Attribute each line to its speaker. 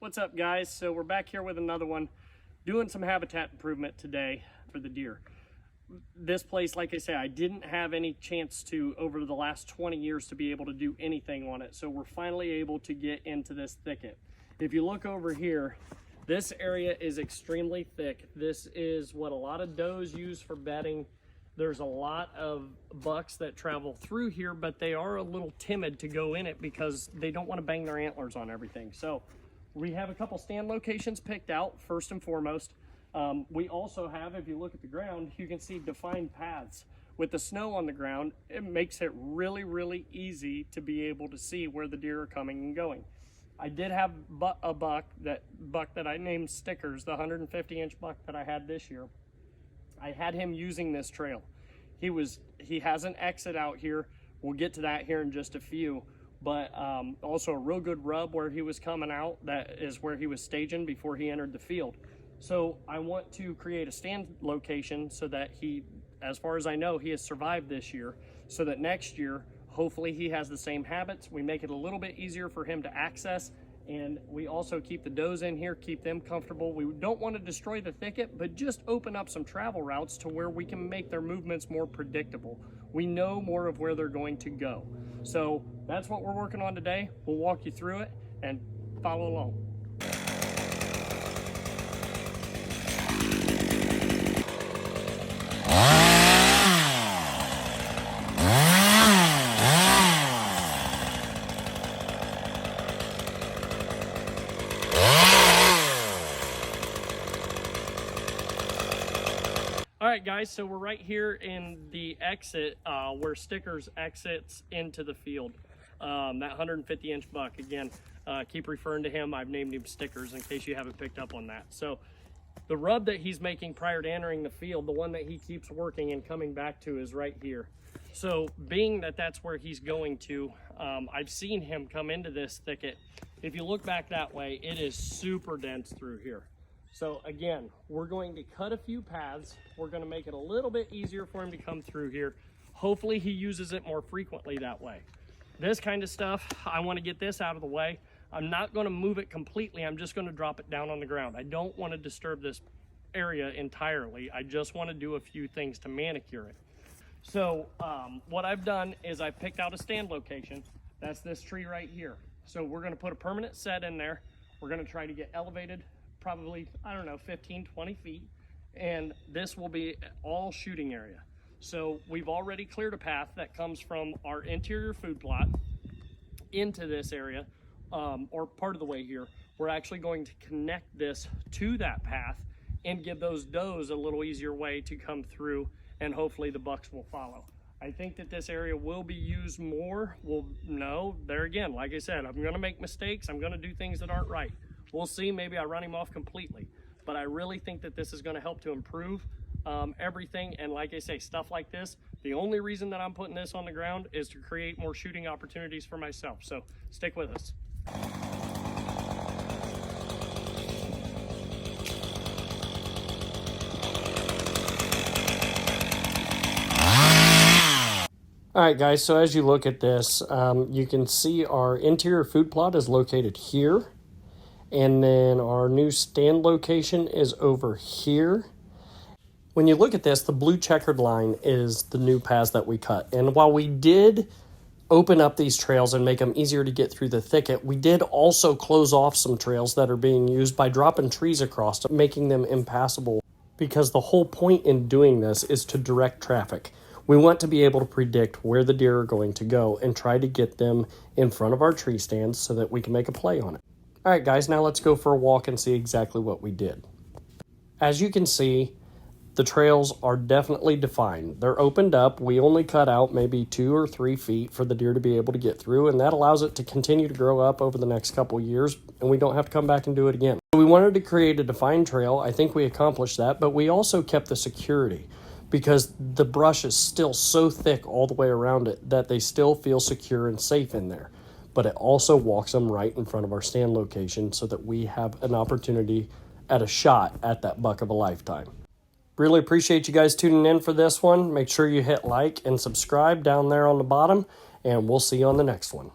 Speaker 1: What's up, guys? So we're back here with another one, doing some habitat improvement today for the deer. This place, like I say, I didn't have any chance to, over the last 20 years, to be able to do anything on it. So we're finally able to get into this thicket. If you look over here, this area is extremely thick. This is what a lot of does use for bedding. There's a lot of bucks that travel through here, but they are a little timid to go in it because they don't want to bang their antlers on everything. So we have a couple stand locations picked out, first and foremost. We also have, if you look at the ground, you can see defined paths. With the snow on the ground, it makes it really, really easy to be able to see where the deer are coming and going. I did have a buck that I named Stickers, the 150-inch buck that I had this year. I had him using this trail. He has an exit out here. We'll get to that here in just a few, but also a real good rub where he was coming out. That is where he was staging before he entered the field. So I want to create a stand location so that he, as far as I know, he has survived this year, so that next year, hopefully he has the same habits. We make it a little bit easier for him to access, and we also keep the does in here, keep them comfortable. We don't want to destroy the thicket, but just open up some travel routes to where we can make their movements more predictable. We know more of where they're going to go. So that's what we're working on today. We'll walk you through it and follow along. All right, guys, so we're right here in the exit where Stickers exits into the field. That 150-inch buck, again, keep referring to him. I've named him Stickers in case you haven't picked up on that. So the rub that he's making prior to entering the field, the one that he keeps working and coming back to, is right here. So being that that's where he's going to, I've seen him come into this thicket. If you look back that way, it is super dense through here. So again, we're going to cut a few paths. We're going to make it a little bit easier for him to come through here. Hopefully he uses it more frequently that way. This kind of stuff, I want to get this out of the way. I'm not going to move it completely. I'm just going to drop it down on the ground. I don't want to disturb this area entirely. I just want to do a few things to manicure it. So what I've done is I picked out a stand location. That's this tree right here. So we're going to put a permanent set in there. We're going to try to get elevated probably, I don't know, 15, 20 feet. And this will be all shooting area. So we've already cleared a path that comes from our interior food plot into this area, or part of the way here. We're actually going to connect this to that path and give those does a little easier way to come through, and hopefully the bucks will follow. I think that this area will be used more. Well, no, there again, like I said, I'm gonna make mistakes. I'm gonna do things that aren't right. We'll see, maybe I run him off completely. But I really think that this is gonna help to improve everything. And like I say, stuff like this, the only reason that I'm putting this on the ground is to create more shooting opportunities for myself. So stick with us. All right, guys, so as you look at this, you can see our interior food plot is located here. And then our new stand location is over here. When you look at this, the blue checkered line is the new paths that we cut. And while we did open up these trails and make them easier to get through the thicket, we did also close off some trails that are being used by dropping trees across, making them impassable. Because the whole point in doing this is to direct traffic. We want to be able to predict where the deer are going to go and try to get them in front of our tree stands so that we can make a play on it. All right, guys, now let's go for a walk and see exactly what we did. As you can see, the trails are definitely defined. They're opened up. We only cut out maybe 2 or 3 feet for the deer to be able to get through, and that allows it to continue to grow up over the next couple years, and we don't have to come back and do it again. We wanted to create a defined trail. I think we accomplished that, but we also kept the security because the brush is still so thick all the way around it that they still feel secure and safe in there. But it also walks them right in front of our stand location so that we have an opportunity at a shot at that buck of a lifetime. Really appreciate you guys tuning in for this one. Make sure you hit like and subscribe down there on the bottom, and we'll see you on the next one.